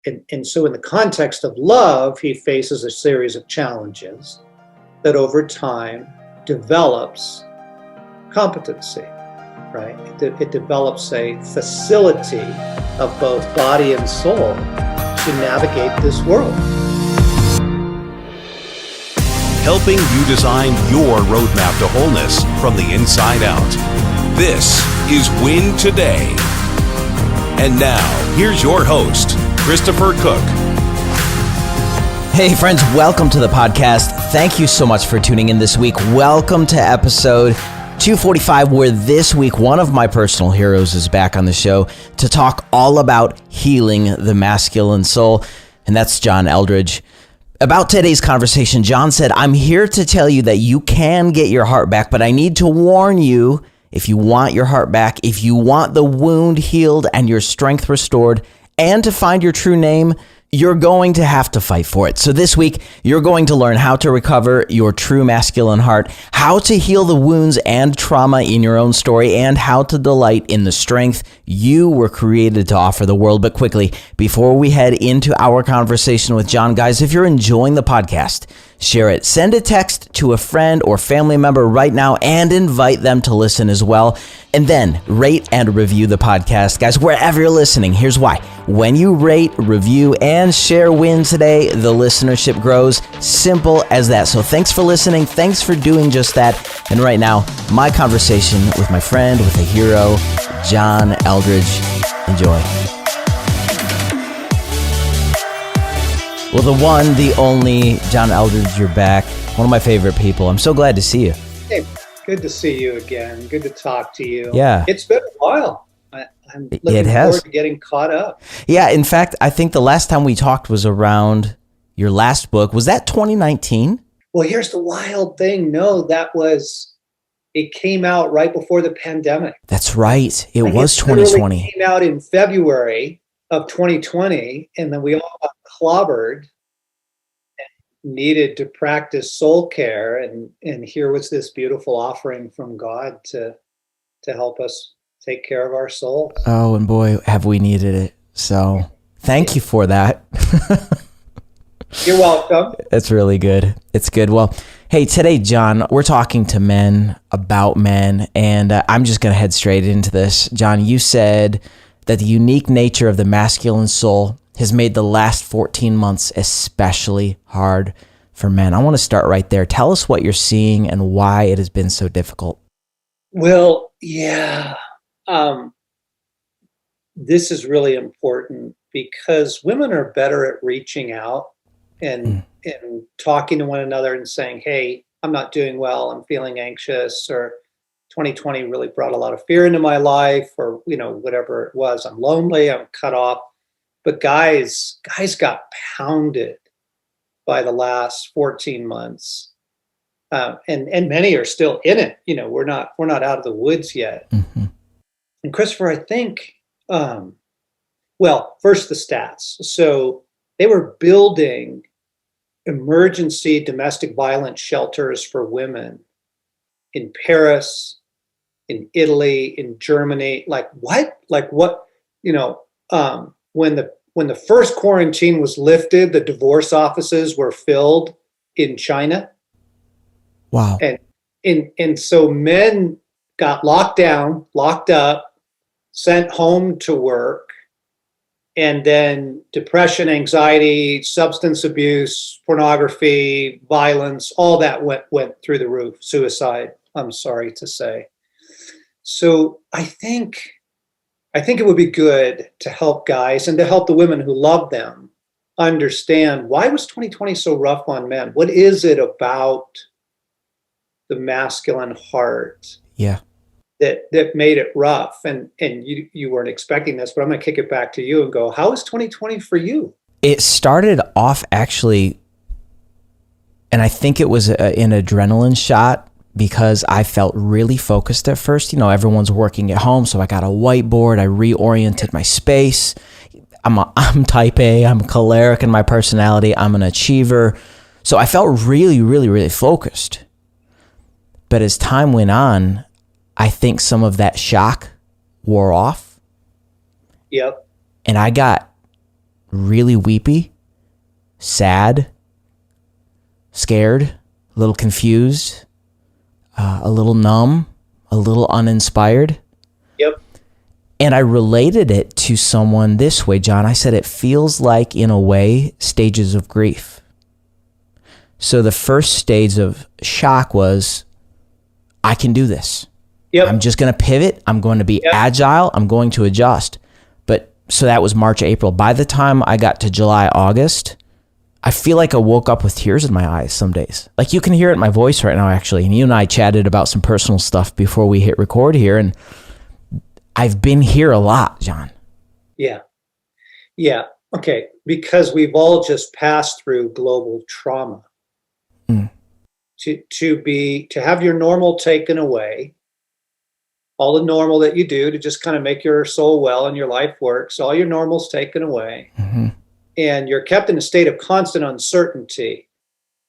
And so in the context of love, he faces a series of challenges that over time develops competency, right? It develops a facility of both body and soul to navigate this world. Helping you design your roadmap to wholeness from the inside out. This is Win Today. And now, here's your host, Christopher Cook. Hey friends, welcome to the podcast. Thank you so much for tuning in this week. Welcome to episode 245, where this week one of my personal heroes is back on the show to talk all about healing the masculine soul, and that's John Eldredge. About today's conversation, John said, "I'm here to tell you that you can get your heart back, but I need to warn you, if you want your heart back, if you want the wound healed and your strength restored, and to find your true name, you're going to have to fight for it." So this week, you're going to learn how to recover your true masculine heart, how to heal the wounds and trauma in your own story, and how to delight in the strength you were created to offer the world. But quickly, before we head into our conversation with John, guys, if you're enjoying the podcast, share it. Send a text to a friend or family member right now and invite them to listen as well. And then rate and review the podcast. Guys, wherever you're listening, here's why. When you rate, review, and share Win Today, the listenership grows. Simple as that. So thanks for listening. Thanks for doing just that. And right now, my conversation with my friend, with a hero, John Eldredge. Enjoy. Well, the one, the only, John Eldredge, you're back. One of my favorite people. I'm so glad to see you. Hey, good to see you again. Good to talk to you. Yeah. It's been a while. I'm looking forward to getting caught up. Yeah, in fact, I think the last time we talked was around your last book. Was that 2019? Well, here's the wild thing. No, it came out right before the pandemic. That's right. It was 2020. It came out in February of 2020, and then we all got clobbered and needed to practice soul care, and here was this beautiful offering from God to help us take care of our souls. Oh, and boy, have we needed it. So thank you for that. You're welcome. That's really good. It's good. Well, hey, today, John, we're talking to men about men, and I'm just going to head straight into this. John, you said that the unique nature of the masculine soul has made the last 14 months especially hard for men. I want to start right there. Tell us what you're seeing and why it has been so difficult. Well, yeah. This is really important because women are better at reaching out and talking to one another and saying, "Hey, I'm not doing well. I'm feeling anxious," or 2020 really brought a lot of fear into my life, or, whatever it was. I'm lonely, I'm cut off. But guys got pounded by the last 14 months. And many are still in it. We're not out of the woods yet. Mm-hmm. And Christopher, I think, first the stats. So they were building emergency domestic violence shelters for women in Paris, in Italy, in Germany. Like what? When the first quarantine was lifted, the divorce offices were filled in China. Wow. And so men got locked down, locked up, sent home to work, and then depression, anxiety, substance abuse, pornography, violence, all that went through the roof. Suicide, I'm sorry to say. So I think it would be good to help guys and to help the women who love them understand, why was 2020 so rough on men? What is it about the masculine heart that made it rough? And you weren't expecting this, but I'm going to kick it back to you and go, how was 2020 for you? It started off actually, and I think it was an adrenaline shot, because I felt really focused at first. Everyone's working at home, so I got a whiteboard. I reoriented my space. I'm type A. I'm choleric in my personality. I'm an achiever. So I felt really, really, really focused. But as time went on, I think some of that shock wore off. Yep. And I got really weepy, sad, scared, a little confused, a little numb, a little uninspired. Yep. And I related it to someone this way, John. I said, it feels like, in a way, stages of grief. So the first stage of shock was, I can do this. Yep. I'm just going to pivot. I'm going to be agile. I'm going to adjust. But so that was March, April. By the time I got to July, August, I feel like I woke up with tears in my eyes some days. Like, you can hear it in my voice right now, actually. And you and I chatted about some personal stuff before we hit record here. And I've been here a lot, John. Yeah. Yeah. Okay. Because we've all just passed through global trauma. To have your normal taken away, all the normal that you do to just kind of make your soul well and your life work. So all your normal's taken away. And you're kept in a state of constant uncertainty.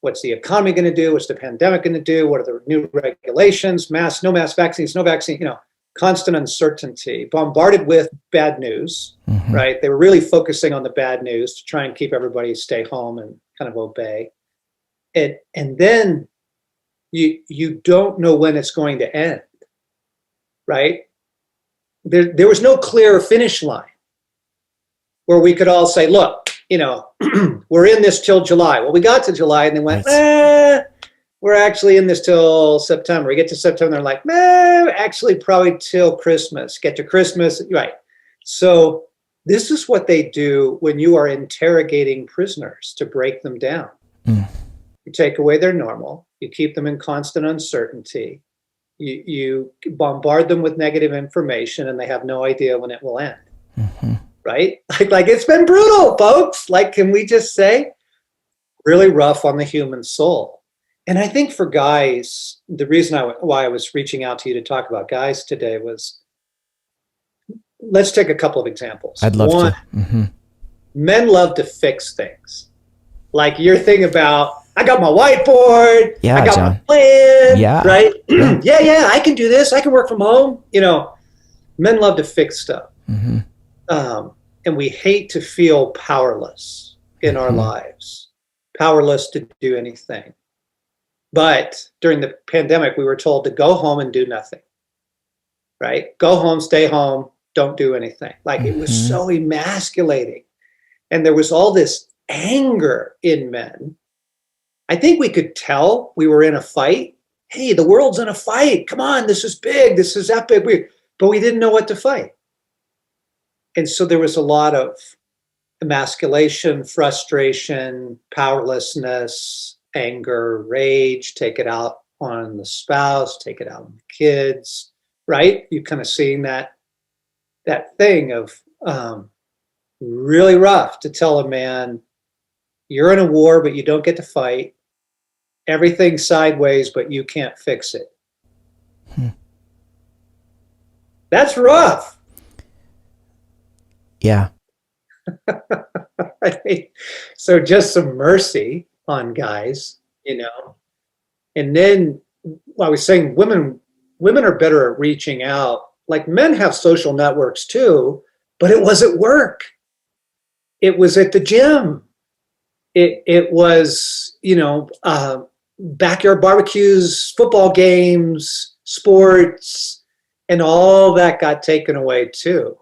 What's the economy going to do? What's the pandemic going to do? What are the new regulations? No mask vaccines, no vaccine, constant uncertainty, bombarded with bad news, right? They were really focusing on the bad news to try and keep everybody stay home and kind of obey. And then you don't know when it's going to end, right? There was no clear finish line where we could all say, look, we're in this till July. Well, we got to July and they went, we're actually in this till September. We get to September, they're like, actually probably till Christmas. Get to Christmas, right? So this is what they do when you are interrogating prisoners to break them down. You take away their normal. You keep them in constant uncertainty. You bombard them with negative information, and they have no idea when it will end. Right? Like it's been brutal, folks. Like, can we just say, really rough on the human soul? And I think for guys, the reason why I was reaching out to you to talk about guys today was, let's take a couple of examples. I'd love to. Men love to fix things. Like your thing about, I got my whiteboard, I got my plan, right? yeah, I can do this. I can work from home. Men love to fix stuff. And we hate to feel powerless in our lives, powerless to do anything. But during the pandemic, we were told to go home and do nothing, right? Go home, stay home, don't do anything. Like it was so emasculating. And there was all this anger in men. I think we could tell we were in a fight. Hey, the world's in a fight. Come on, this is big. This is epic. But we didn't know what to fight. And so there was a lot of emasculation, frustration, powerlessness, anger, rage, take it out on the spouse, take it out on the kids, right? You kind of seeing that thing of really rough to tell a man, you're in a war, but you don't get to fight. Everything's sideways, but you can't fix it. That's rough. Yeah. Right? So just some mercy on guys, And then I was saying women are better at reaching out. Like men have social networks too, but it was at work. It was at the gym. It was, backyard barbecues, football games, sports, and all that got taken away too,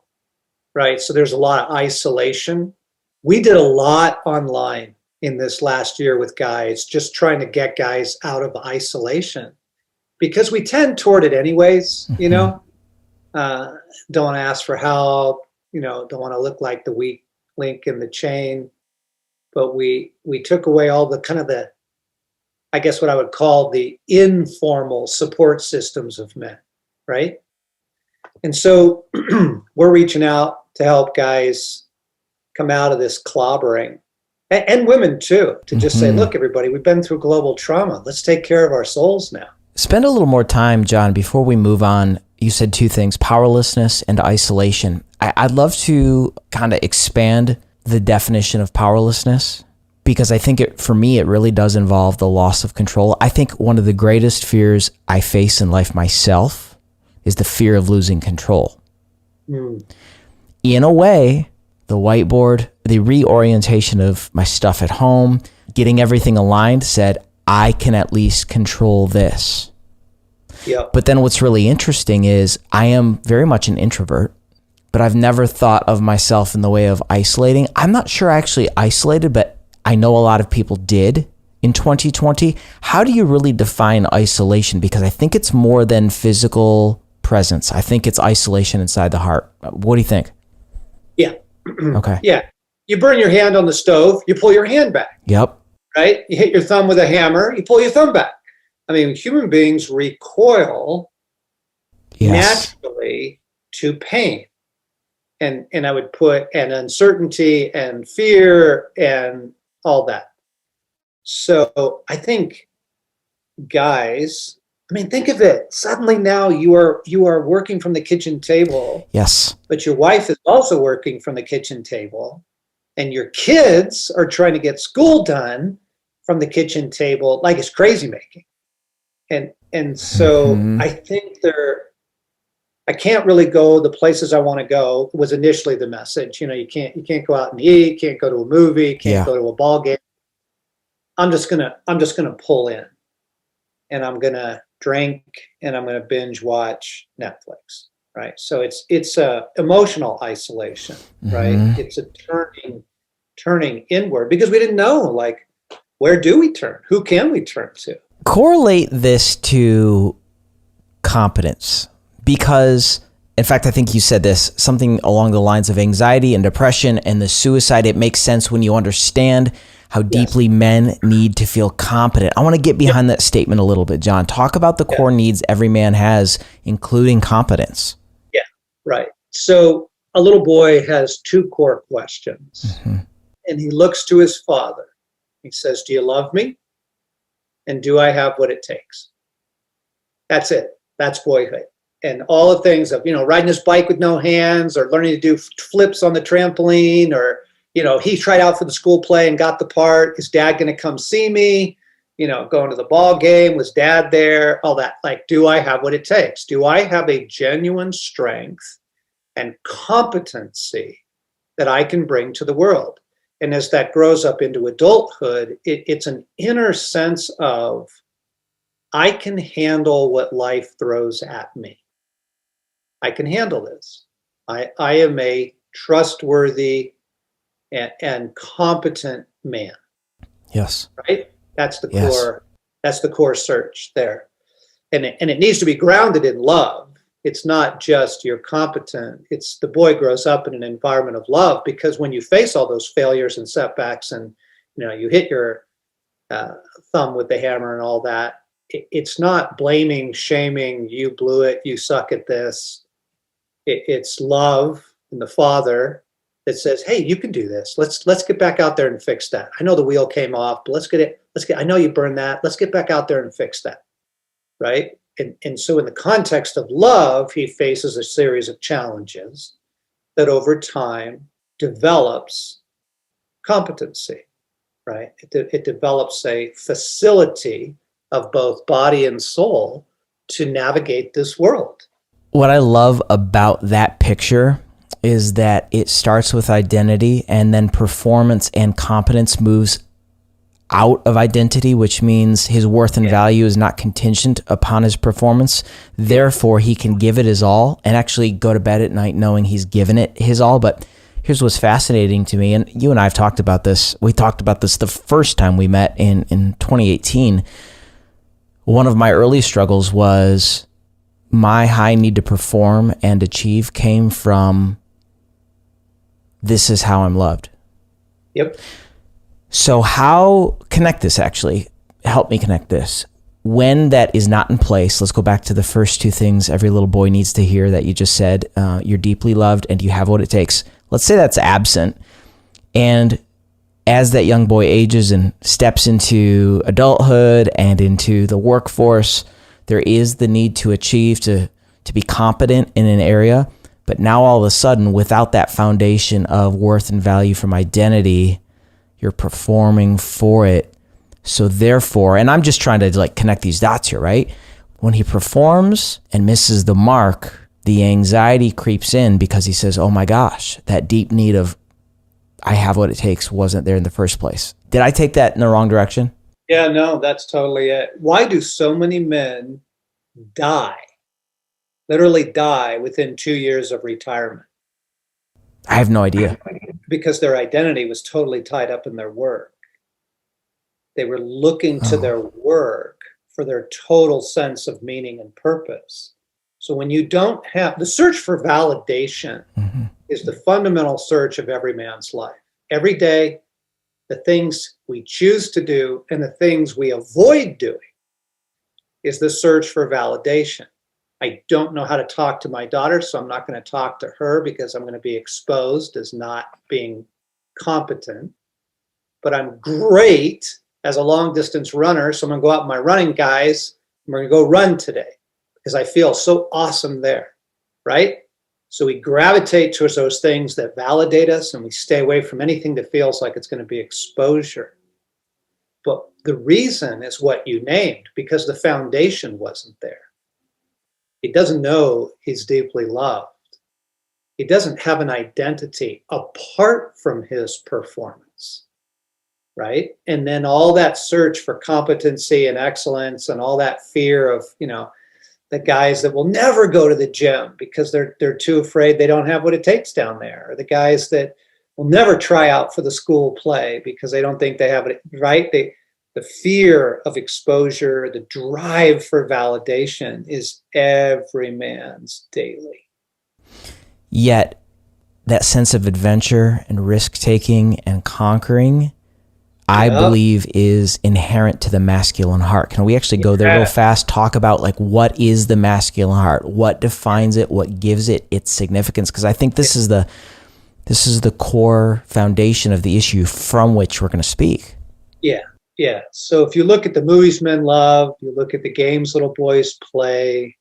right? So there's a lot of isolation. We did a lot online in this last year with guys, just trying to get guys out of isolation because we tend toward it anyways, don't want to ask for help, don't want to look like the weak link in the chain. But we took away all the kind of I guess what I would call the informal support systems of men, right? And so we're reaching out to help guys come out of this clobbering, and women too, to just say, look, everybody, we've been through global trauma. Let's take care of our souls now. Spend a little more time, John, before we move on. You said two things, powerlessness and isolation. I'd love to kind of expand the definition of powerlessness, because I think for me, it really does involve the loss of control. I think one of the greatest fears I face in life myself is the fear of losing control. In a way, the whiteboard, the reorientation of my stuff at home, getting everything aligned, said, I can at least control this. Yeah. But then what's really interesting is I am very much an introvert, but I've never thought of myself in the way of isolating. I'm not sure I actually isolated, but I know a lot of people did in 2020. How do you really define isolation? Because I think it's more than physical presence. I think it's isolation inside the heart. What do you think? Yeah. Okay. Yeah. You burn your hand on the stove, you pull your hand back. Yep. Right? You hit your thumb with a hammer, you pull your thumb back. I mean, human beings recoil naturally to pain. And I would put an uncertainty and fear and all that. So I think, guys, I mean, think of it. Suddenly now you are working from the kitchen table. Yes. But your wife is also working from the kitchen table. And your kids are trying to get school done from the kitchen table, like it's crazy making. And so I think I can't really go the places I want to go was initially the message. You know, you can't go out and eat, can't go to a movie, can't go to a ball game. I'm just gonna pull in, and I'm gonna drink, and I'm gonna binge watch Netflix. Right. So it's a emotional isolation, right? It's a turning inward because we didn't know, like, where do we turn? Who can we turn to? Correlate this to competence, because in fact, I think you said this, something along the lines of anxiety and depression and the suicide. It makes sense when you understand how deeply men need to feel competent. I want to get behind that statement a little bit, John. Talk about the core needs every man has, including competence. Yeah, right. So a little boy has two core questions, and he looks to his father. He says, do you love me? And do I have what it takes? That's it. That's boyhood. And all the things of, riding his bike with no hands, or learning to do flips on the trampoline, or, he tried out for the school play and got the part. Is dad going to come see me? Going to the ball game, was dad there? All that. Like, do I have what it takes? Do I have a genuine strength and competency that I can bring to the world? And as that grows up into adulthood, it's an inner sense of, I can handle what life throws at me. I can handle this. I am a trustworthy and competent man. Yes. Right? That's the core. That's the core search there. And it needs to be grounded in love. It's not just you're competent. It's the boy grows up in an environment of love, because when you face all those failures and setbacks, and you hit your thumb with the hammer and all that, it's not blaming, shaming, you blew it, you suck at this. It's love in the father that says, hey, you can do this. Let's get back out there and fix that. I know the wheel came off, but I know you burned that. Let's get back out there and fix that. Right? And so in the context of love, he faces a series of challenges that over time develops competency, right? It develops a facility of both body and soul to navigate this world. What I love about that picture is that it starts with identity, and then performance and competence moves out of identity, which means his worth and value is not contingent upon his performance. Therefore, he can give it his all and actually go to bed at night knowing he's given it his all. But here's what's fascinating to me, and you and I have talked about this. We talked about this the first time we met in 2018. One of my early struggles was my high need to perform and achieve came from, this is how I'm loved. Yep. So how connect this actually? Help me connect this. When that is not in place, let's go back to the first two things every little boy needs to hear that you just said. You're deeply loved and you have what it takes. Let's say that's absent. And as that young boy ages and steps into adulthood and into the workforce, there is the need to achieve, to be competent in an area. But now all of a sudden, without that foundation of worth and value from identity, you're performing for it. So therefore, and I'm just trying to connect these dots here, right? When he performs and misses the mark, the anxiety creeps in because he says, oh my gosh, that deep need of I have what it takes wasn't there in the first place. Did I take that in the wrong direction? Yeah, no, that's totally it. Why do so many men die, literally die within 2 years of retirement? I have no idea. Because their identity was totally tied up in their work. They were looking to their work for their total sense of meaning and purpose. So when you don't have the search for validation is the fundamental search of every man's life. Every day, the things we choose to do and the things we avoid doing is the search for validation. I don't know how to talk to my daughter, so I'm not going to talk to her because I'm going to be exposed as not being competent. But I'm great as a long distance runner, so I'm going to go out with my running guys and we're going to go run today because I feel so awesome there, right? So we gravitate towards those things that validate us and we stay away from anything that feels like it's going to be exposure. But the reason is what you named, because the foundation wasn't there. He doesn't know he's deeply loved. He doesn't have an identity apart from his performance, right? And then all that search for competency and excellence and all that fear of, the guys that will never go to the gym because they're too afraid they don't have what it takes down there, or the guys that will never try out for the school play because they don't think they have it, right? The fear of exposure, the drive for validation is every man's daily. Yet that sense of adventure and risk-taking and conquering, I believe, is inherent to the masculine heart. Can we actually go there real fast, talk about what is the masculine heart? What defines it? What gives it its significance? Because I think this is the core foundation of the issue from which we're going to speak. Yeah. So if you look at the movies men love, you look at the games little boys play,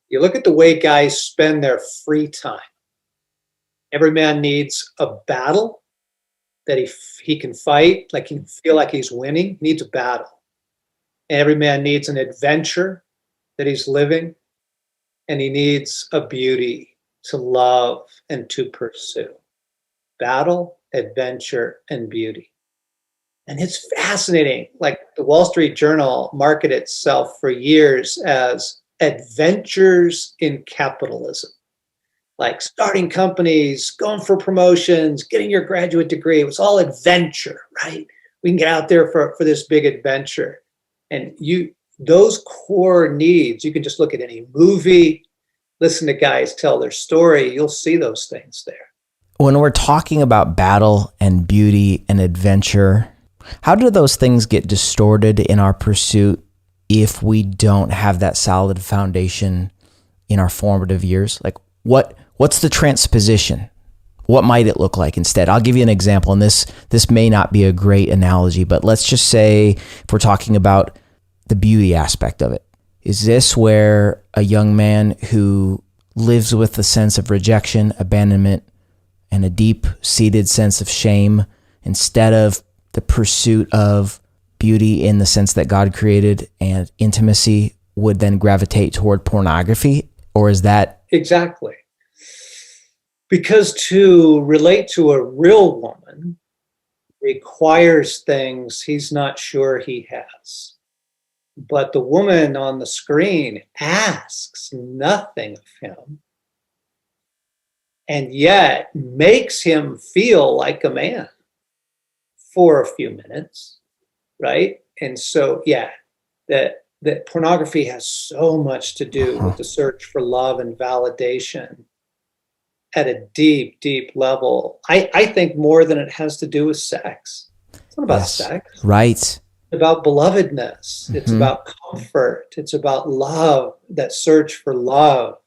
you look at the way guys spend their free time. Every man needs a battle that he can fight, like he can feel like he's winning. He needs a battle. And every man needs an adventure that he's living. And he needs a beauty to love and to pursue. Battle, adventure, and beauty. And it's fascinating. Like the Wall Street Journal marketed itself for years as adventures in capitalism. Like starting companies, going for promotions, getting your graduate degree. It was all adventure, right? We can get out there for this big adventure. And those core needs, you can just look at any movie, listen to guys tell their story, you'll see those things there. When we're talking about battle and beauty and adventure, how do those things get distorted in our pursuit if we don't have that solid foundation in our formative years? Like what's the transposition? What might it look like instead? I'll give you an example, and this may not be a great analogy, but let's just say if we're talking about the beauty aspect of it, is this where a young man who lives with a sense of rejection, abandonment, and a deep-seated sense of shame, instead of the pursuit of beauty in the sense that God created and intimacy, would then gravitate toward pornography? Or is that... Exactly. Because to relate to a real woman requires things he's not sure he has. But the woman on the screen asks nothing of him, and yet makes him feel like a man for a few minutes, right? And so, that pornography has so much to do with the search for love and validation at a deep, deep level. I think more than it has to do with sex. It's not about sex. Right. It's about belovedness. It's about comfort. It's about love, that search for love.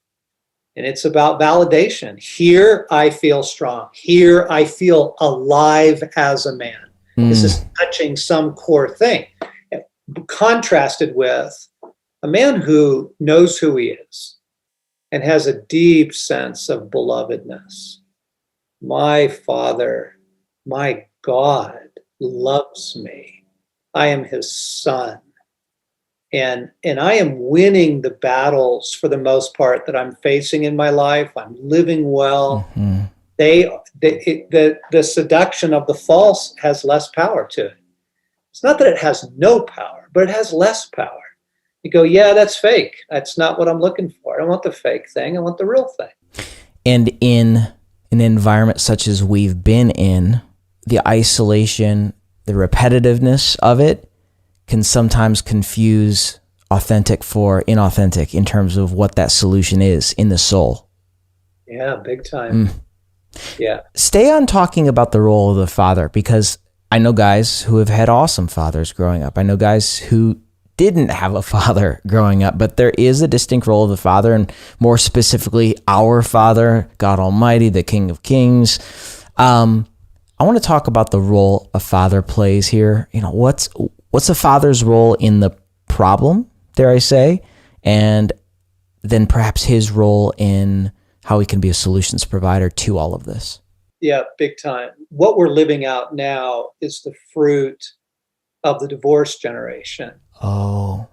And it's about validation. Here I feel strong. Here I feel alive as a man. This is touching some core thing. Contrasted with a man who knows who he is and has a deep sense of belovedness. My Father, my God loves me. I am his son. And I am winning the battles for the most part that I'm facing in my life. I'm living well. The seduction of the false has less power to it. It's not that it has no power, but it has less power. You go, yeah, that's fake. That's not what I'm looking for. I don't want the fake thing. I want the real thing. And in an environment such as we've been in, the isolation, the repetitiveness of it can sometimes confuse authentic for inauthentic in terms of what that solution is in the soul. Yeah, big time. Yeah. Stay on talking about the role of the father, because I know guys who have had awesome fathers growing up. I know guys who didn't have a father growing up, but there is a distinct role of the father, and more specifically, our Father, God Almighty, the King of Kings. I want to talk about the role a father plays here. You know, what's a father's role in the problem, dare I say, and then perhaps his role in how he can be a solutions provider to all of this. Yeah, big time. What we're living out now is the fruit of the divorce generation. Oh.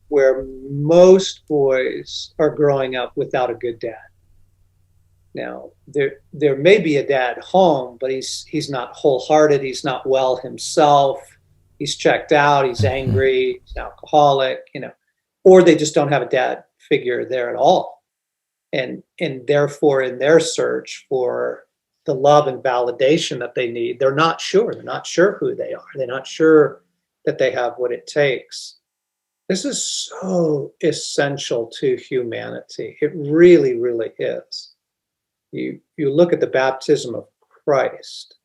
Where most boys are growing up without a good dad. Now, there may be a dad home, but he's not wholehearted. He's not well himself. He's checked out. He's angry. He's an alcoholic, or they just don't have a dad figure there at all. And therefore, in their search for the love and validation that they need, they're not sure. They're not sure who they are. They're not sure that they have what it takes. This is so essential to humanity. It really, really is. You look at the baptism of Christ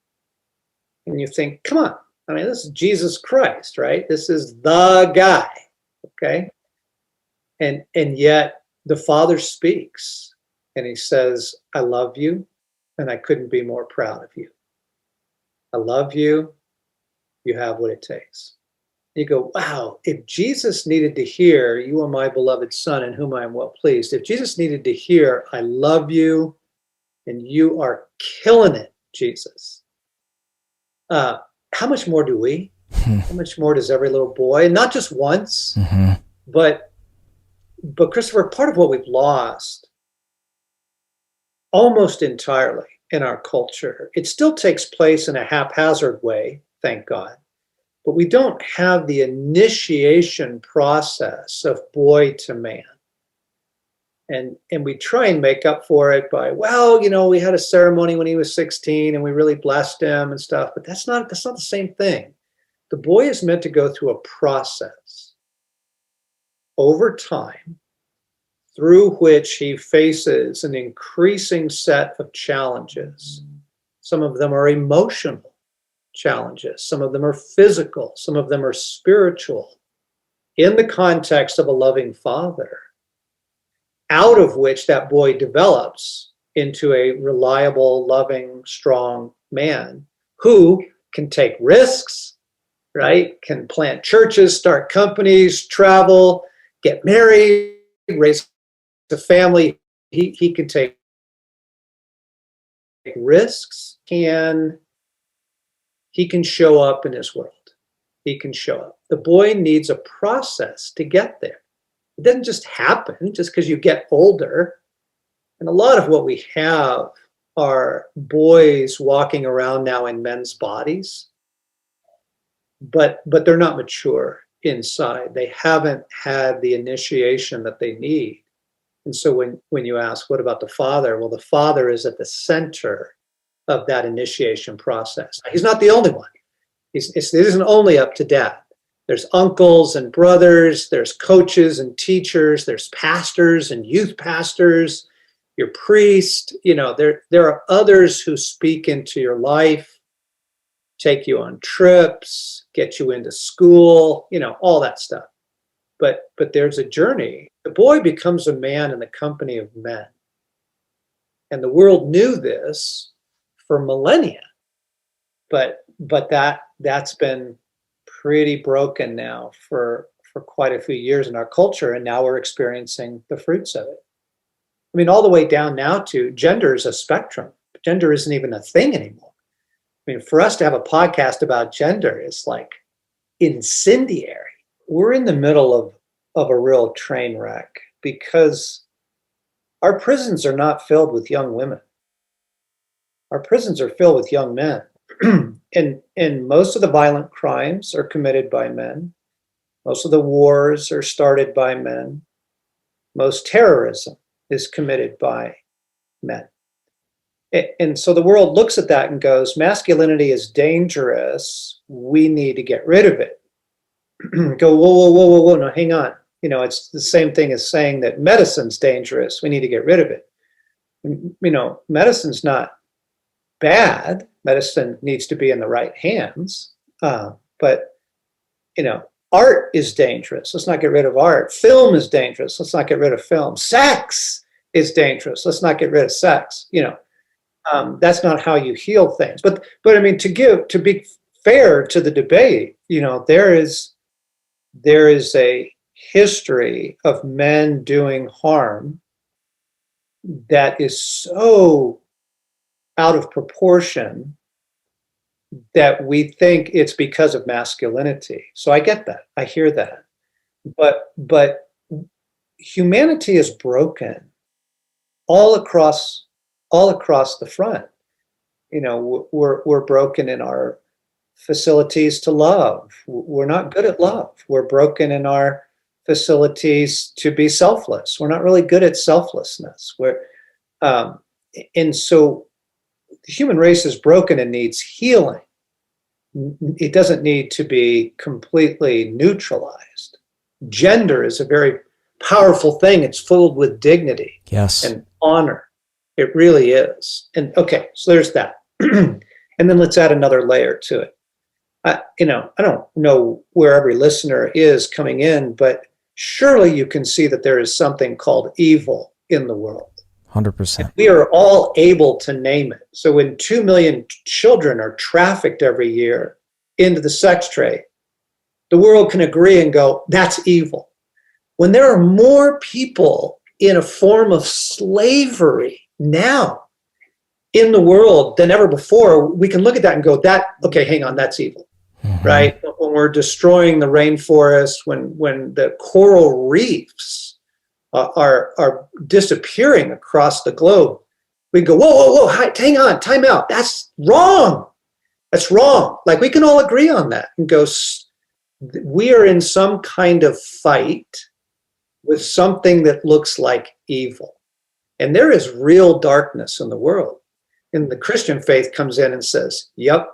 and you think, come on, I mean, this is Jesus Christ, right? This is the guy, okay? And yet the Father speaks and he says, I love you and I couldn't be more proud of you. I love you. You have what it takes. You go, wow, if Jesus needed to hear, you are my beloved son in whom I am well pleased. If Jesus needed to hear, I love you and you are killing it, Jesus. How much more do we? How much more does every little boy? And not just once, but Christopher, part of what we've lost almost entirely in our culture, it still takes place in a haphazard way, thank God. But we don't have the initiation process of boy to man. And we try and make up for it by, well, we had a ceremony when he was 16 and we really blessed him and stuff, but that's not the same thing. The boy is meant to go through a process over time through which he faces an increasing set of challenges. Some of them are emotional challenges. Some of them are physical. Some of them are spiritual in the context of a loving father, out of which that boy develops into a reliable, loving, strong man who can take risks, right? Can plant churches, start companies, travel, get married, raise a family. He can take risks, he can show up in his world. He can show up. The boy needs a process to get there. It doesn't just happen just because you get older. And a lot of what we have are boys walking around now in men's bodies, but they're not mature inside. They haven't had the initiation that they need. And so when you ask, what about the father? Well, the father is at the center of that initiation process. He's not the only one. It isn't only up to dad. There's uncles and brothers, there's coaches and teachers, there's pastors and youth pastors, your priest, there are others who speak into your life, take you on trips, get you into school, all that stuff. But there's a journey. The boy becomes a man in the company of men. And the world knew this for millennia. But that's been pretty broken now for quite a few years in our culture, and now we're experiencing the fruits of it. I mean, all the way down now to gender is a spectrum. Gender isn't even a thing anymore. I mean, for us to have a podcast about gender is like incendiary. We're in the middle of a real train wreck because our prisons are not filled with young women. our prisons are filled with young men. And most of the violent crimes are committed by men. Most of the wars are started by men. Most terrorism is committed by men. And so the world looks at that and goes, masculinity is dangerous. We need to get rid of it. Go, whoa, no, hang on. It's the same thing as saying that medicine's dangerous. We need to get rid of it. Medicine's not bad. Medicine needs to be in the right hands. But art is dangerous. Let's not get rid of art. Film is dangerous. Let's not get rid of film. Sex is dangerous. Let's not get rid of sex. That's not how you heal things. But I mean, to be fair to the debate, there is a history of men doing harm that is so out of proportion that we think it's because of masculinity. So I get that. I hear that. But humanity is broken all across the front. We're broken in our facilities to love. We're not good at love. We're broken in our facilities to be selfless. We're not really good at selflessness. And so the human race is broken and needs healing. It doesn't need to be completely neutralized. Gender is a very powerful thing. It's filled with dignity, yes, and honor. It really is. And okay, so there's that. And then let's add another layer to it. I don't know where every listener is coming in, but surely you can see that there is something called evil in the world. 100%. We are all able to name it. So when 2 million children are trafficked every year into the sex trade, the world can agree and go, that's evil. When there are more people in a form of slavery now in the world than ever before, we can look at that and go, okay, hang on, that's evil. Mm-hmm. Right? When we're destroying the rainforest, when the coral reefs are disappearing across the globe, we go, whoa, hang on, time out. That's wrong. That's wrong. Like, we can all agree on that and go, we are in some kind of fight with something that looks like evil. And there is real darkness in the world. And the Christian faith comes in and says, yep,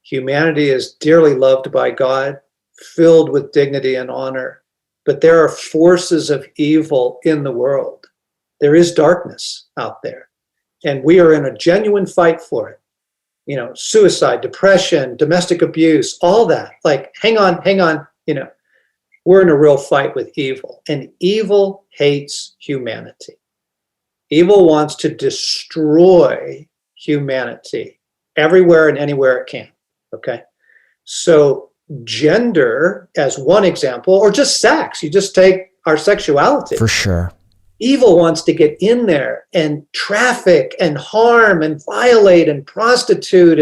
humanity is dearly loved by God, filled with dignity and honor, but there are forces of evil in the world. There is darkness out there, and we are in a genuine fight for it. Suicide, depression, domestic abuse, all that. Like, hang on, we're in a real fight with evil, and evil hates humanity. Evil wants to destroy humanity everywhere and anywhere it can. Okay, so gender as one example, or just sex, you just take our sexuality. For sure. Evil wants to get in there and traffic and harm and violate and prostitute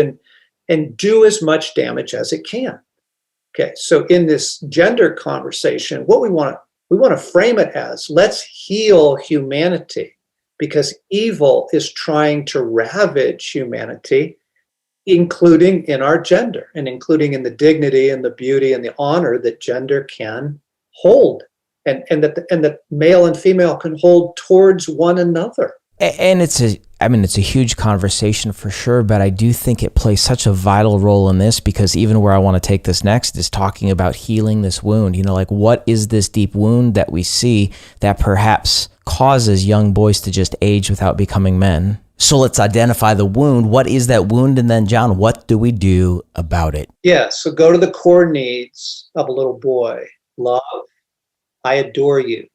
and do as much damage as it can. Okay, so in this gender conversation, what we want to frame it as, let's heal humanity, because evil is trying to ravage humanity, including in our gender and including in the dignity and the beauty and the honor that gender can hold, and that male and female can hold towards one another. And it's a huge conversation for sure, but I do think it plays such a vital role in this, because even where I want to take this next is talking about healing this wound. Like, what is this deep wound that we see that perhaps causes young boys to just age without becoming men? So let's identify the wound. What is that wound? And then, John, what do we do about it? Yeah, so go to the core needs of a little boy. Love, I adore you.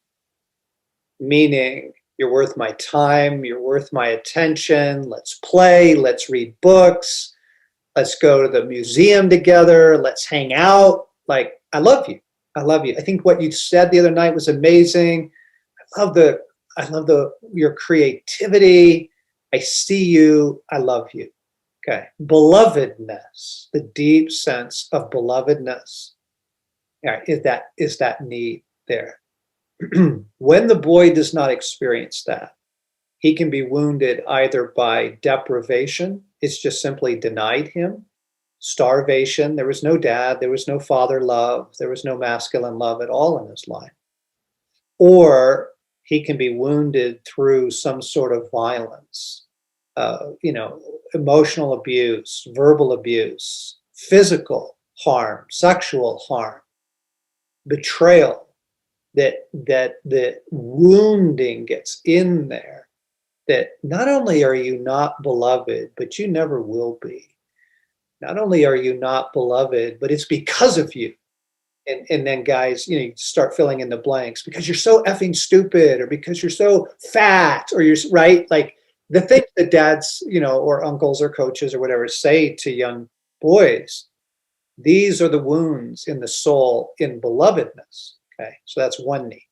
Meaning, you're worth my time, you're worth my attention. Let's play, let's read books, let's go to the museum together, let's hang out. Like, I love you. I love you. I think what you said the other night was amazing. I love your creativity. I see you. I love you. Okay. Belovedness, the deep sense of belovedness. Yeah, is that need there? When the boy does not experience that, he can be wounded either by deprivation it's just simply denied him. Starvation. There was no dad. There was no father love. There was no masculine love at all in his life. Or he can be wounded through some sort of violence, emotional abuse, verbal abuse, physical harm, sexual harm, betrayal, that the wounding gets in there, that not only are you not beloved, but you never will be. Not only are you not beloved, but it's because of you. And then guys, you start filling in the blanks because you're so effing stupid, or because you're so fat, or you're right. Like the things that dads, or uncles or coaches or whatever say to young boys, these are the wounds in the soul in belovedness. Okay. So that's one knee.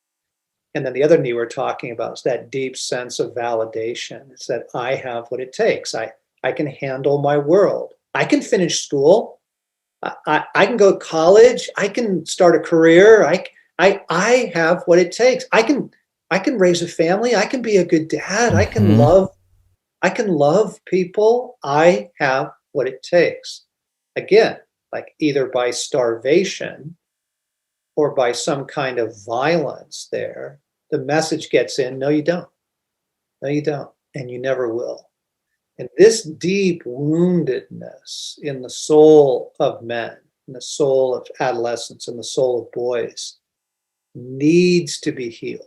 And then the other knee we're talking about is that deep sense of validation. It's that I have what it takes. I can handle my world. I can finish school. I can go to college. I can start a career. I have what it takes. I can raise a family. I can be a good dad. I can love people. I have what it takes. Again, like either by starvation or by some kind of violence there, the message gets in, no, you don't. No, you don't. And you never will. And this deep woundedness in the soul of men, in the soul of adolescents, in the soul of boys, needs to be healed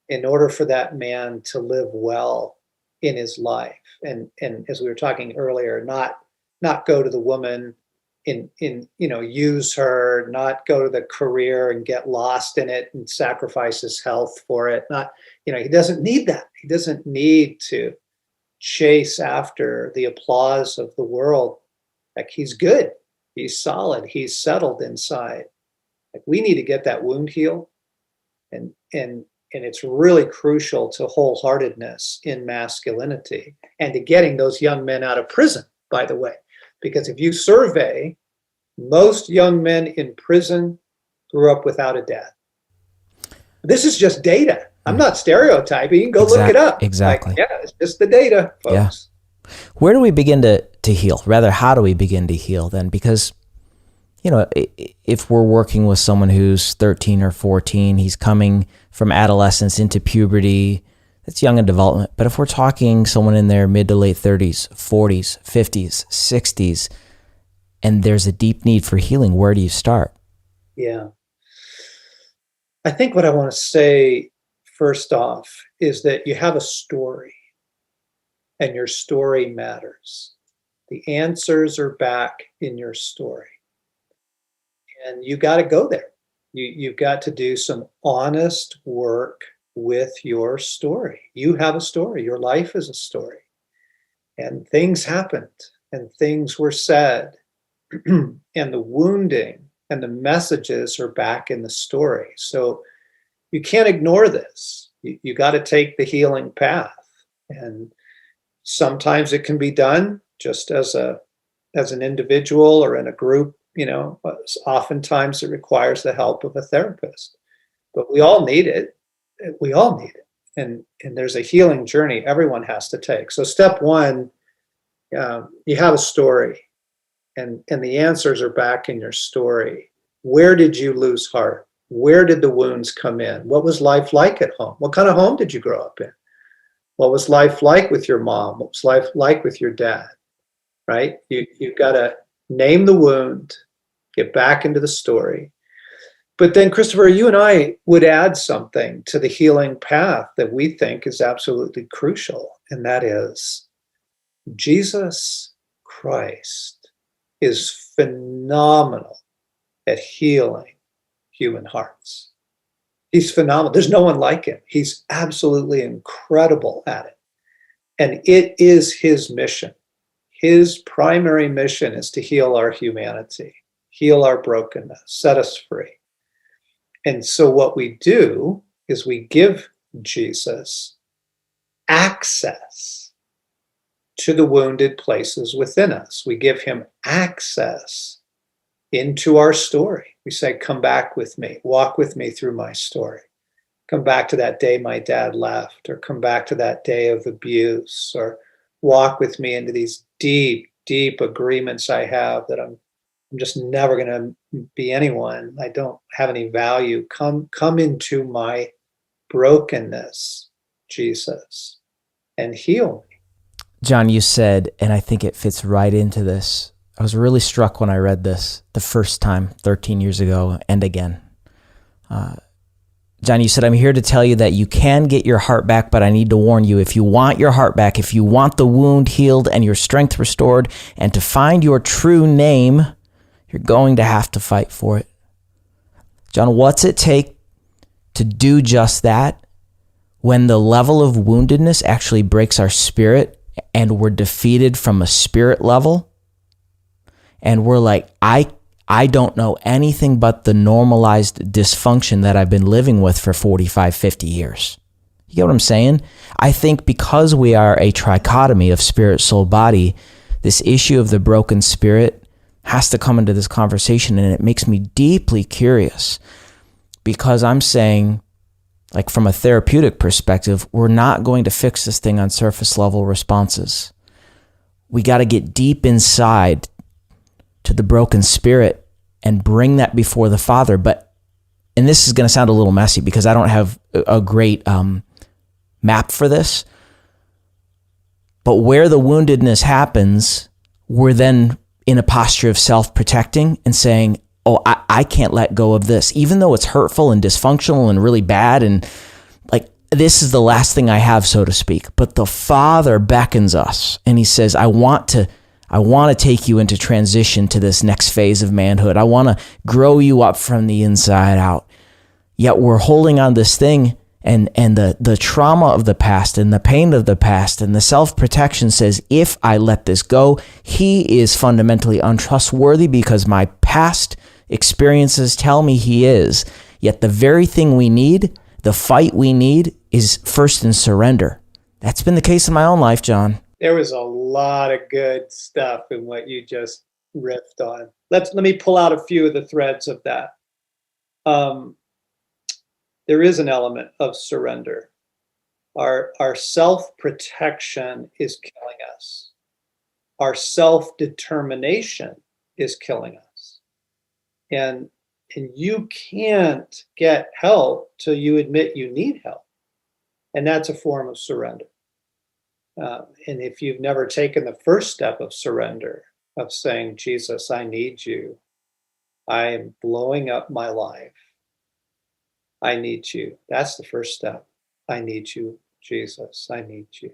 in order for that man to live well in his life. And as we were talking earlier, not go to the woman in use her, not go to the career and get lost in it and sacrifice his health for it. He doesn't need that. He doesn't need to chase after the applause of the world. Like he's good, he's solid, he's settled inside. Like we need to get that wound healed, and it's really crucial to wholeheartedness in masculinity and to getting those young men out of prison, by the way, because if you survey, most young men in prison grew up without a dad. This is just data. I'm not stereotyping. You can go look it up. Exactly. Like, yeah, it's just the data, folks. Yeah. Where do we begin to heal? Rather, how do we begin to heal then? Because, if we're working with someone who's 13 or 14, he's coming from adolescence into puberty, that's young in development. But if we're talking someone in their mid to late 30s, 40s, 50s, 60s, and there's a deep need for healing, where do you start? Yeah. I think what I want to say first off is that you have a story, and your story matters. The answers are back in your story, and you got to go there. You've got to do some honest work with your story. You have a story. Your life is a story, and things happened, and things were said, and the wounding and the messages are back in the story. So you can't ignore this. You got to take the healing path. And sometimes it can be done just as an individual or in a group, but oftentimes it requires the help of a therapist. But we all need it. We all need it. And there's a healing journey everyone has to take. So step one, you have a story, and the answers are back in your story. Where did you lose heart? Where did the wounds come in? What was life like at home? What kind of home did you grow up in? What was life like with your mom? What was life like with your dad? Right? You've got to name the wound, get back into the story. But then, Christopher, you and I would add something to the healing path that we think is absolutely crucial, and that is Jesus Christ is phenomenal at healing human hearts. He's phenomenal. There's no one like him. He's absolutely incredible at it. And it is his mission. His primary mission is to heal our humanity, heal our brokenness, set us free. And so what we do is we give Jesus access to the wounded places within us. We give him access into our story. We say, come back with me, walk with me through my story. Come back to that day my dad left, or come back to that day of abuse, or walk with me into these deep, deep agreements I have that I'm just never going to be anyone. I don't have any value. Come into my brokenness, Jesus, and heal me. John, you said, and I think it fits right into this. I was really struck when I read this the first time 13 years ago and again. John, you said, I'm here to tell you that you can get your heart back, but I need to warn you, if you want your heart back, if you want the wound healed and your strength restored, and to find your true name, you're going to have to fight for it. John, what's it take to do just that when the level of woundedness actually breaks our spirit and we're defeated from a spirit level? And we're like, I don't know anything but the normalized dysfunction that I've been living with for 45, 50 years. You get what I'm saying? I think because we are a trichotomy of spirit, soul, body, this issue of the broken spirit has to come into this conversation, and it makes me deeply curious because I'm saying, like from a therapeutic perspective, we're not going to fix this thing on surface level responses. We got to get deep inside to the broken spirit and bring that before the Father. And this is going to sound a little messy because I don't have a great map for this, but where the woundedness happens, we're then in a posture of self-protecting and saying, oh, I can't let go of this, even though it's hurtful and dysfunctional and really bad. And like, this is the last thing I have, so to speak. But the Father beckons us and he says, I want to take you into transition to this next phase of manhood. I want to grow you up from the inside out. Yet we're holding on this thing, and the trauma of the past and the pain of the past and the self-protection says, if I let this go, he is fundamentally untrustworthy because my past experiences tell me he is. Yet the very thing we need, the fight we need, is first in surrender. That's been the case in my own life, John. There was a lot of good stuff in what you just riffed on. Let me pull out a few of the threads of that. There is an element of surrender. Our self-protection is killing us. Our self-determination is killing us. And you can't get help till you admit you need help. And that's a form of surrender. And if you've never taken the first step of surrender, of saying, Jesus, I need you. I am blowing up my life. I need you. That's the first step. I need you, Jesus. I need you.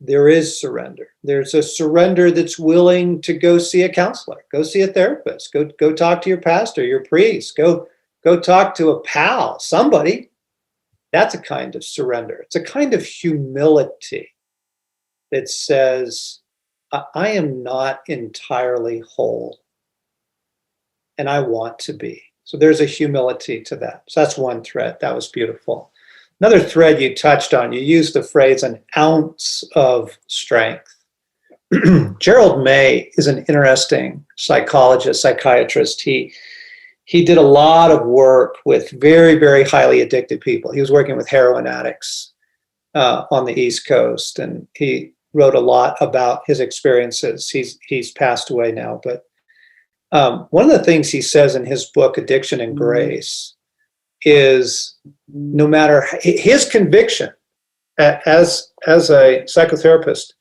There is surrender. There's a surrender that's willing to go see a counselor, go see a therapist, go talk to your pastor, your priest, go talk to a pal, somebody. That's a kind of surrender. It's a kind of humility that says, I am not entirely whole, and I want to be. So there's a humility to that. So that's one thread. That was beautiful. Another thread you touched on, you used the phrase an ounce of strength. Gerald May is an interesting psychologist, psychiatrist. He did a lot of work with very, very highly addicted people. He was working with heroin addicts on the East Coast, and he wrote a lot about his experiences. He's passed away now, but one of the things he says in his book, Addiction and Grace, is no matter his conviction as a psychotherapist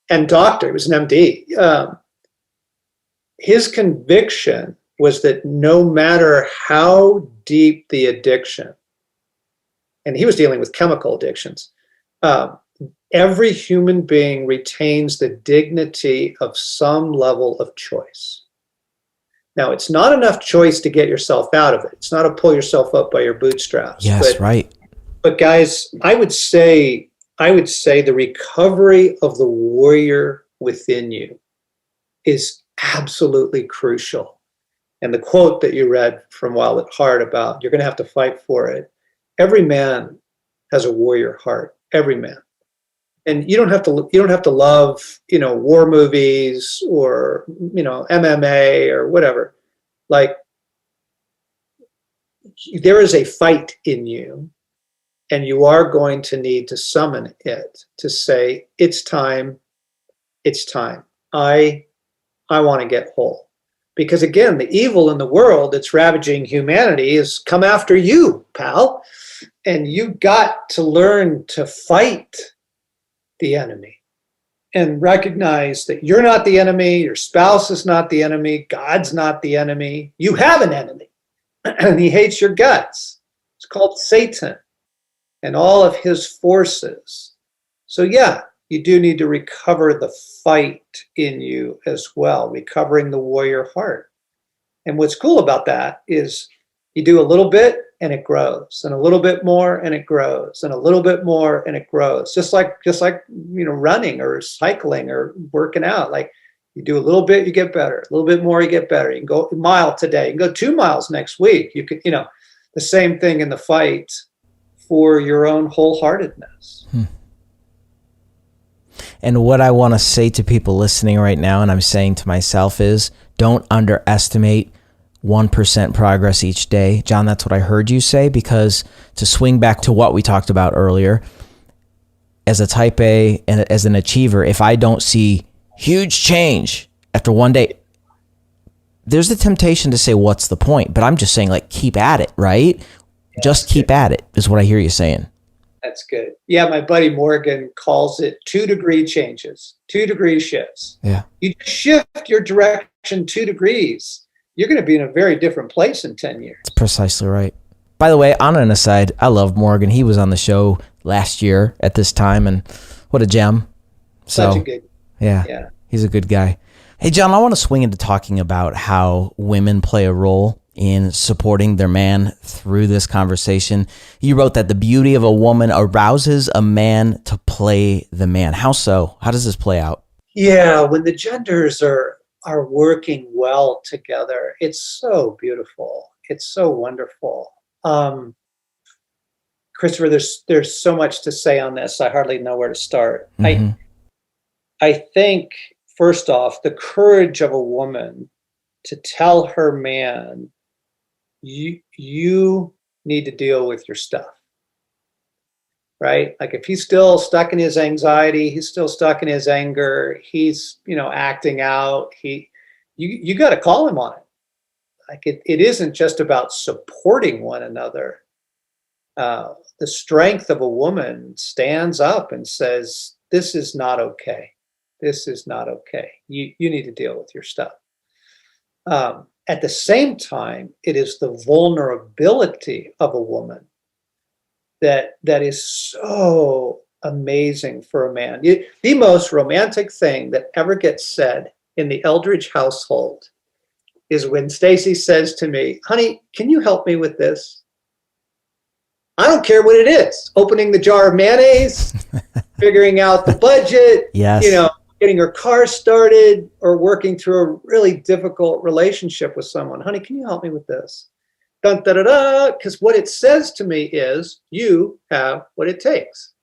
and doctor, he was an MD, his conviction was that no matter how deep the addiction, and he was dealing with chemical addictions, every human being retains the dignity of some level of choice. Now, it's not enough choice to get yourself out of it. It's not to pull yourself up by your bootstraps. Yes, right. But guys, I would say the recovery of the warrior within you is absolutely crucial. And the quote that you read from Wild at Heart about you're going to have to fight for it. Every man has a warrior heart. Every man. And you don't have to love, war movies or, MMA or whatever. Like, there is a fight in you And you are going to need to summon it to say, it's time. It's time. I want to get whole. Because again, the evil in the world that's ravaging humanity is come after you, pal. And you got to learn to fight the enemy and recognize that you're not the enemy, your spouse is not the enemy, God's not the enemy. You have an enemy, and he hates your guts. It's called Satan and all of his forces. So yeah, you do need to recover the fight in you as well, recovering the warrior heart. And what's cool about that is you do a little bit and it grows, and a little bit more and it grows, and a little bit more and it grows. Just like running or cycling or working out. Like you do a little bit, you get better. A little bit more, you get better. You can go a mile today. You can go 2 miles next week. You could, the same thing in the fight for your own wholeheartedness. And what I want to say to people listening right now, and I'm saying to myself, is don't underestimate 1% progress each day. John, that's what I heard you say, because to swing back to what we talked about earlier, as a type A and as an achiever, if I don't see huge change after one day, there's the temptation to say, what's the point? But I'm just saying, like, keep at it, right? Yeah, just keep at it is what I hear you saying. That's good. Yeah, my buddy Morgan calls it 2-degree changes, 2-degree shifts. Yeah. You shift your direction 2 degrees, you're going to be in a very different place in 10 years. That's precisely right. By the way, on an aside, I love Morgan. He was on the show last year at this time, and what a gem. Such a good. Yeah, he's a good guy. Hey, John, I want to swing into talking about how women play a role in supporting their man through this conversation. You wrote that the beauty of a woman arouses a man to play the man. How so? How does this play out? Yeah, when the genders are working well together, it's so beautiful. It's so wonderful. Christopher, there's so much to say on this. I hardly know where to start. Mm-hmm. I think, first off, the courage of a woman to tell her man, you need to deal with your stuff, right? Like if he's still stuck in his anxiety, he's still stuck in his anger, he's, acting out, you got to call him on it. Like it isn't just about supporting one another. The strength of a woman stands up and says, this is not okay. This is not okay. You need to deal with your stuff. At the same time, it is the vulnerability of a woman that is so amazing for a man. The most romantic thing that ever gets said in the Eldredge household is when Stacy says to me, honey, can you help me with this? I don't care what it is. Opening the jar of mayonnaise, figuring out the budget, yes. Getting her car started, or working through a really difficult relationship with someone. Honey, can you help me with this? Dun, da, da, da. Because what it says to me is, you have what it takes,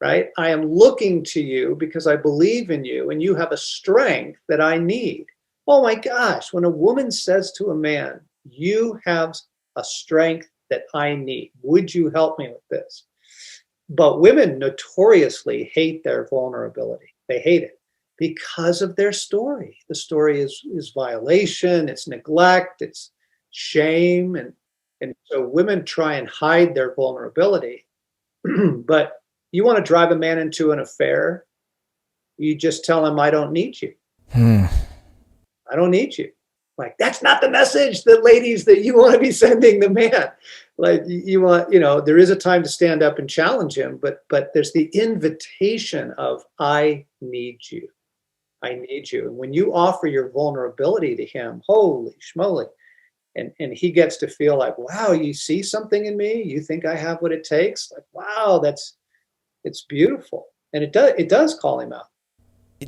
right? I am looking to you because I believe in you, and you have a strength that I need. Oh my gosh, when a woman says to a man, you have a strength that I need, would you help me with this? But women notoriously hate their vulnerability. They hate it because of their story. The story is violation, it's neglect, it's shame. And so women try and hide their vulnerability. But you want to drive a man into an affair, you just tell him, I don't need you. I don't need you. Like, that's not the message that ladies that you want to be sending the man. Like you want, there is a time to stand up and challenge him, but there's the invitation of, I need you. I need you. And when you offer your vulnerability to him, holy schmoly, and he gets to feel like, wow, you see something in me? You think I have what it takes? Like, wow, it's beautiful. And it does call him out.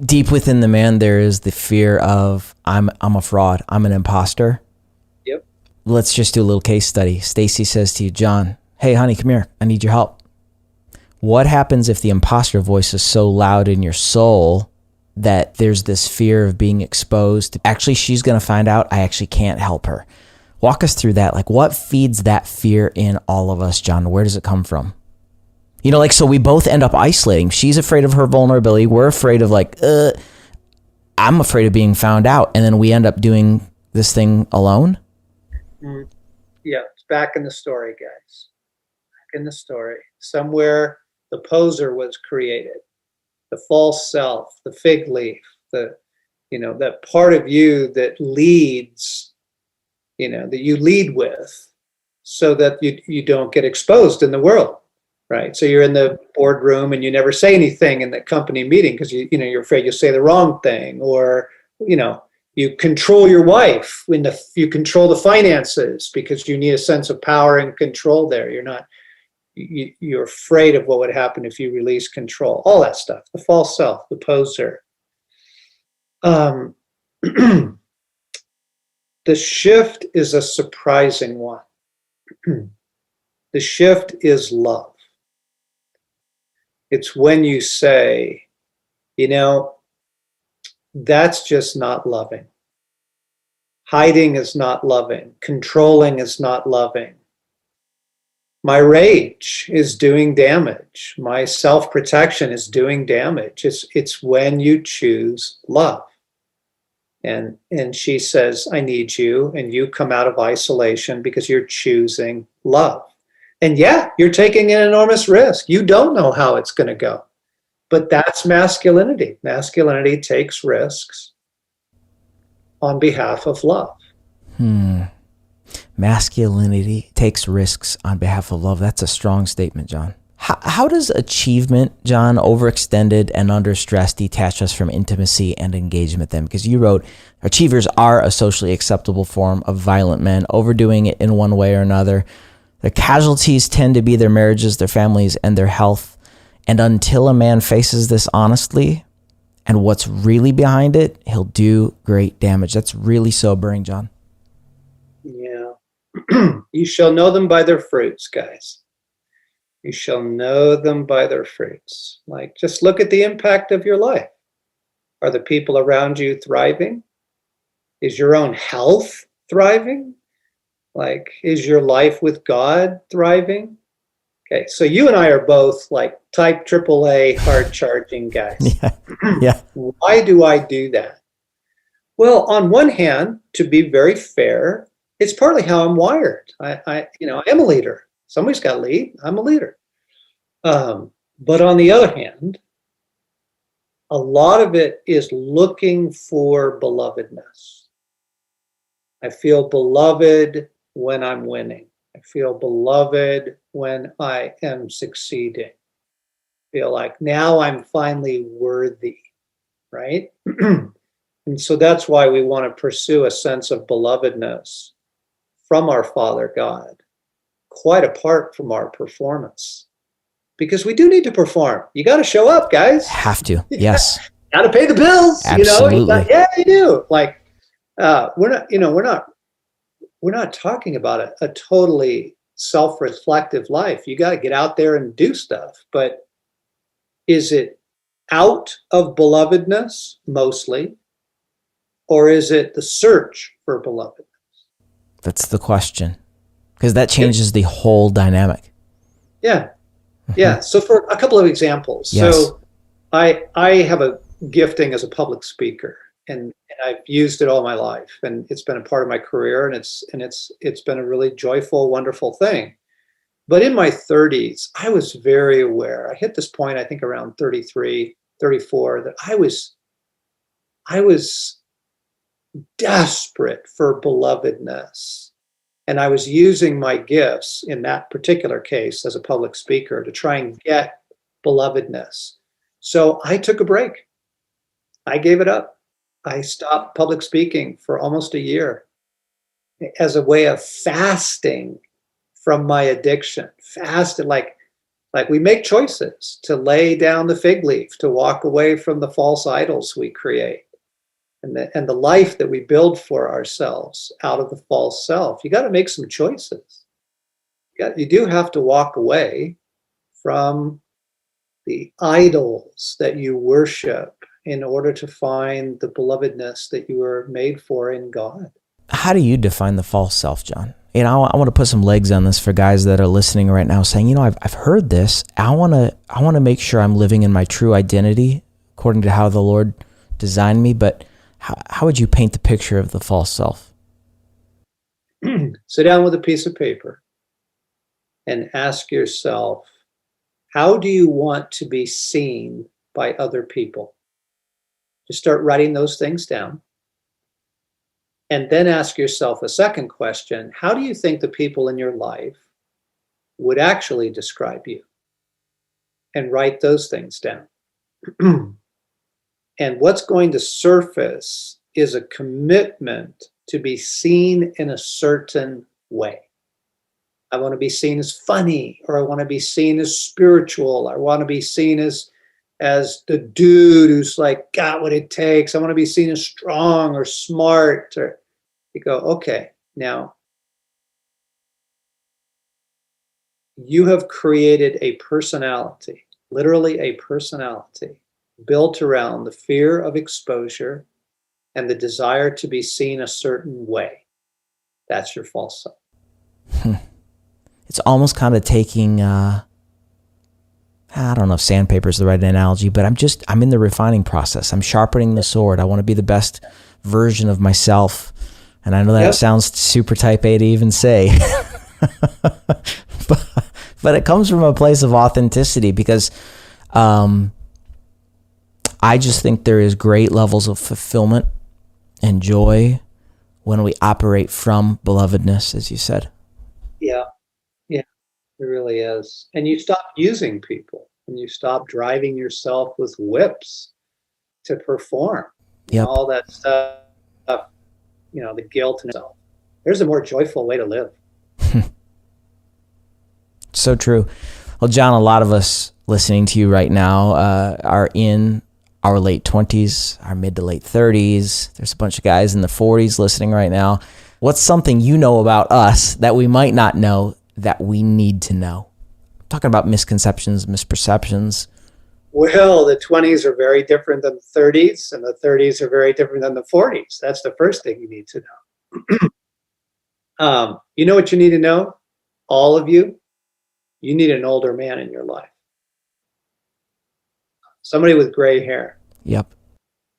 Deep within the man, there is the fear of, I'm a fraud. I'm an imposter. Yep. Let's just do a little case study. Stacy says to you, John, hey, honey, come here. I need your help. What happens if the imposter voice is so loud in your soul that there's this fear of being exposed? Actually, she's going to find out I actually can't help her. Walk us through that. Like, what feeds that fear in all of us, John? Where does it come from? You know, like, so we both end up isolating. She's afraid of her vulnerability. We're afraid of I'm afraid of being found out. And then we end up doing this thing alone. Mm. Yeah, it's back in the story, guys. Back in the story. Somewhere the poser was created, the false self, the fig leaf, that part of you that leads, that you lead with, so that you don't get exposed in the world, right? So you're in the boardroom and you never say anything in the company meeting because you're afraid you'll say the wrong thing, or you control your wife when you control the finances because you need a sense of power and control there. You're afraid of what would happen if you release control. All that stuff, the false self, the poser. The shift is a surprising one. The shift is love. It's when you say, that's just not loving. Hiding is not loving. Controlling is not loving. My rage is doing damage. My self-protection is doing damage. It's when you choose love. And she says, I need you, and you come out of isolation because you're choosing love. And yeah, you're taking an enormous risk. You don't know how it's going to go. But that's masculinity. Masculinity takes risks on behalf of love. Masculinity takes risks on behalf of love. That's a strong statement, John. How does achievement, John, overextended and under stress detach us from intimacy and engagement then? Because you wrote, achievers are a socially acceptable form of violent men, overdoing it in one way or another. The casualties tend to be their marriages, their families, and their health. And until a man faces this honestly and what's really behind it, he'll do great damage. That's really sobering, John. Yeah. You shall know them by their fruits, guys. You shall know them by their fruits. Like, just look at the impact of your life. Are the people around you thriving? Is your own health thriving? Like, is your life with God thriving? Okay, so you and I are both like type AAA hard charging guys. Yeah. Why do I do that? Well, on one hand, to be very fair, it's partly how I'm wired. I am a leader. Somebody's got to lead. I'm a leader. But on the other hand, a lot of it is looking for belovedness. I feel beloved when I'm winning. I feel beloved when I am succeeding. I feel like now I'm finally worthy, right? And so that's why we want to pursue a sense of belovedness from our Father God, quite apart from our performance. Because we do need to perform. You got to show up, guys. Have to, yes. Got to pay the bills. Absolutely. Yeah, you do. Like, we're not talking about a totally self-reflective life. You got to get out there and do stuff. But is it out of belovedness mostly, or is it the search for belovedness? That's the question, because that changes the whole dynamic. Yeah. Yeah. So for a couple of examples. Yes. So I have a gifting as a public speaker, and I've used it all my life, and it's been a part of my career, and it's been a really joyful, wonderful thing. But in my 30s, I was very aware. I hit this point, I think around 33, 34, that I was desperate for belovedness. And I was using my gifts in that particular case as a public speaker to try and get belovedness. So I took a break. I gave it up. I stopped public speaking for almost a year as a way of fasting from my addiction. Fasted, like we make choices to lay down the fig leaf, to walk away from the false idols we create. And the life that we build for ourselves out of the false self. You got to make some choices. You do have to walk away from the idols that you worship in order to find the belovedness that you were made for in God. How do you define the false self, John? You know, I want to put some legs on this for guys that are listening right now saying, you know, I've heard this. I want to make sure I'm living in my true identity according to how the Lord designed me. But how would you paint the picture of the false self? Sit down with a piece of paper and ask yourself, how do you want to be seen by other people? Just start writing those things down. And then ask yourself a second question. How do you think the people in your life would actually describe you? And write those things down. And what's going to surface is a commitment to be seen in a certain way. I want to be seen as funny, or I want to be seen as spiritual. I want to be seen as the dude who's like got what it takes. I want to be seen as strong or smart. Or you go, okay, now you have created a personality, literally a personality, built around the fear of exposure and the desire to be seen a certain way. That's your false self. It's almost kind of taking, I don't know if sandpaper is the right analogy, but I'm in the refining process. I'm sharpening the sword. I want to be the best version of myself. And I know that sounds super type A to even say, but it comes from a place of authenticity, because I just think there is great levels of fulfillment and joy when we operate from belovedness, as you said. Yeah, it really is. And you stop using people, and you stop driving yourself with whips to perform. Yep. All that stuff, the guilt and self. There's a more joyful way to live. So true. Well, John, a lot of us listening to you right now are in our late 20s, our mid to late 30s. There's a bunch of guys in the 40s listening right now. What's something you know about us that we might not know that we need to know? I'm talking about misconceptions, misperceptions. Well, the 20s are very different than the 30s, and the 30s are very different than the 40s. That's the first thing you need to know. You know what you need to know? All of you, you need an older man in your life. Somebody with gray hair. Yep.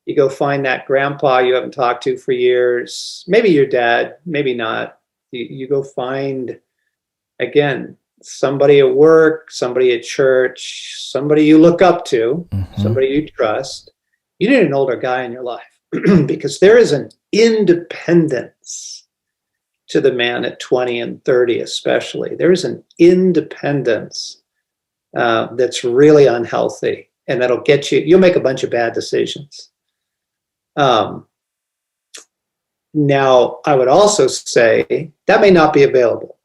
You go find that grandpa you haven't talked to for years. Maybe your dad, maybe not. You go find, again, somebody at work, somebody at church, somebody you look up to, somebody you trust. You need an older guy in your life because there is an independence to the man at 20 and 30, especially. There is an independence that's really unhealthy, and that'll get you'll make a bunch of bad decisions. Now, I would also say that may not be available.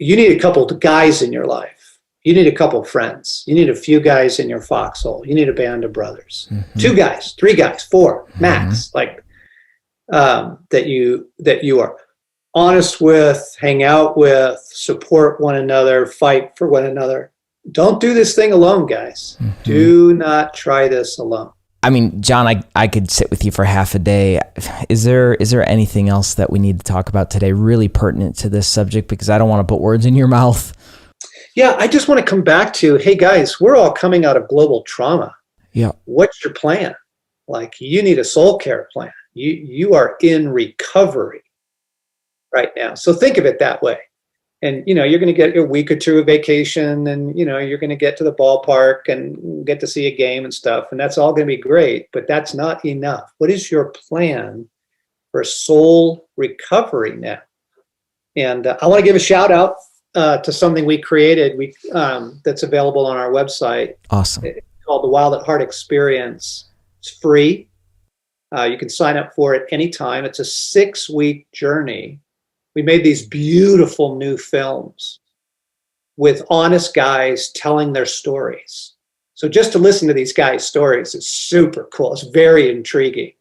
You need a couple of guys in your life. You need a couple of friends. You need a few guys in your foxhole. You need a band of brothers. 2 guys, 3 guys, 4 max, like that you are honest with, hang out with, support one another, fight for one another. Don't do this thing alone, guys. Do not try this alone. I mean, John, I could sit with you for half a day. Is there anything else that we need to talk about today really pertinent to this subject? Because I don't want to put words in your mouth. Yeah, I just want to come back to, hey guys, we're all coming out of global trauma. Yeah. What's your plan? Like, you need a soul care plan. You are in recovery right now. So think of it that way. And, you're going to get a week or 2 of vacation, and, you're going to get to the ballpark and get to see a game and stuff. And that's all going to be great, but that's not enough. What is your plan for soul recovery now? And I want to give a shout out to something we created that's available on our website. Awesome. It's called the Wild at Heart Experience. It's free. You can sign up for it anytime. It's a 6-week journey. We made these beautiful new films with honest guys telling their stories. So just to listen to these guys' stories is super cool. It's very intriguing.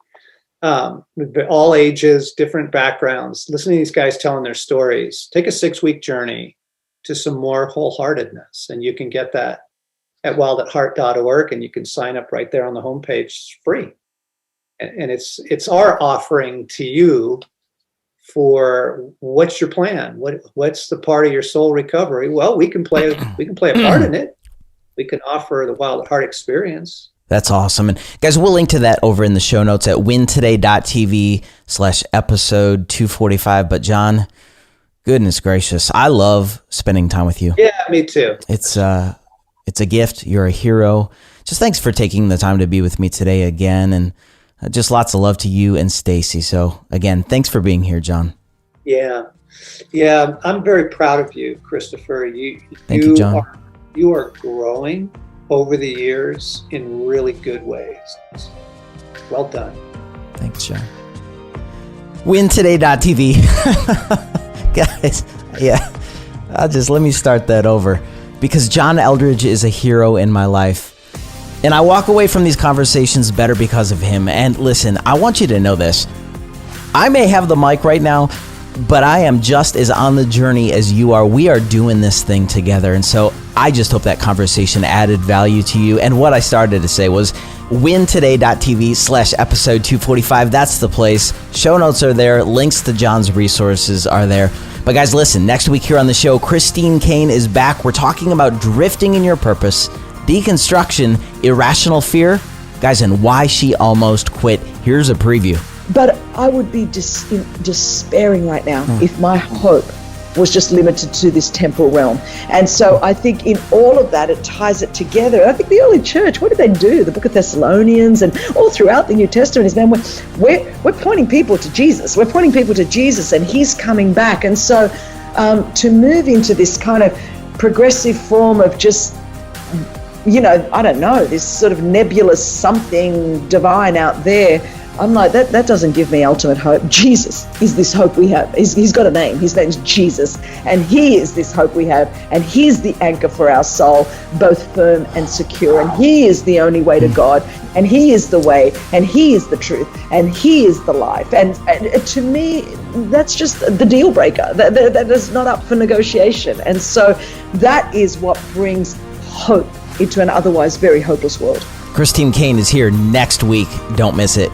All ages, different backgrounds. Listening to these guys telling their stories. Take a 6-week journey to some more wholeheartedness. And you can get that at wildatheart.org, and you can sign up right there on the homepage. It's free. And it's our offering to you for what's your plan? What's the part of your soul recovery? Well, we can play a part in it. We can offer the Wild at Heart experience. That's awesome. And guys, we'll link to that over in the show notes at wintoday.tv/episode 245. But John, goodness gracious, I love spending time with you. Yeah, me too. It's a gift. You're a hero. Just thanks for taking the time to be with me today again. And just lots of love to you and Stacy. So again, thanks for being here, John. Yeah. I'm very proud of you, Christopher. Thank you, John. You are growing over the years in really good ways. Well done. Thanks, John. Wintoday.tv. Guys, yeah, let me start that over, because John Eldredge is a hero in my life. And I walk away from these conversations better because of him. And listen, I want you to know this. I may have the mic right now, but I am just as on the journey as you are. We are doing this thing together. And so I just hope that conversation added value to you. And what I started to say was wintoday.tv/episode 245. That's the place. Show notes are there. Links to John's resources are there. But guys, listen, next week here on the show, Christine Kane is back. We're talking about drifting in your purpose, deconstruction, irrational fear, guys, and why she almost quit. Here's a preview. But I would be despairing right now if my hope was just limited to this temporal realm. And so I think in all of that, it ties it together. I think the early church, what did they do? The book of Thessalonians and all throughout the New Testament is, man, we're pointing people to Jesus. We're pointing people to Jesus, and he's coming back. And so to move into this kind of progressive form of just, I don't know, this sort of nebulous something divine out there, I'm like, that doesn't give me ultimate hope. Jesus is this hope we have. He's got a name. His name's Jesus. And he is this hope we have. And he's the anchor for our soul, both firm and secure. And he is the only way to God. And he is the way. And he is the truth. And he is the life. And to me, that's just the deal breaker. That is not up for negotiation. And so that is what brings hope into an otherwise very hopeless world. Christine Kane is here next week. Don't miss it.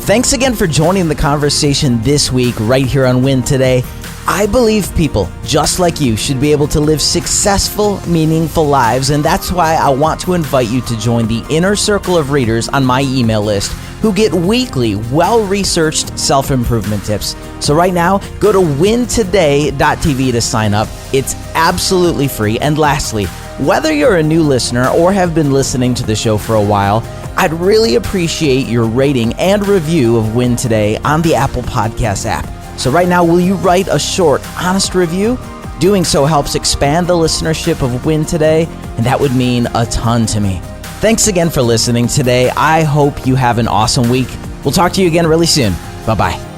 Thanks again for joining the conversation this week right here on Win Today. I believe people just like you should be able to live successful, meaningful lives, and that's why I want to invite you to join the inner circle of readers on my email list who get weekly, well-researched self-improvement tips. So right now, go to wintoday.tv to sign up. It's absolutely free. And lastly, whether you're a new listener or have been listening to the show for a while, I'd really appreciate your rating and review of Win Today on the Apple Podcast app. So right now, will you write a short, honest review? Doing so helps expand the listenership of Win Today, and that would mean a ton to me. Thanks again for listening today. I hope you have an awesome week. We'll talk to you again really soon. Bye-bye.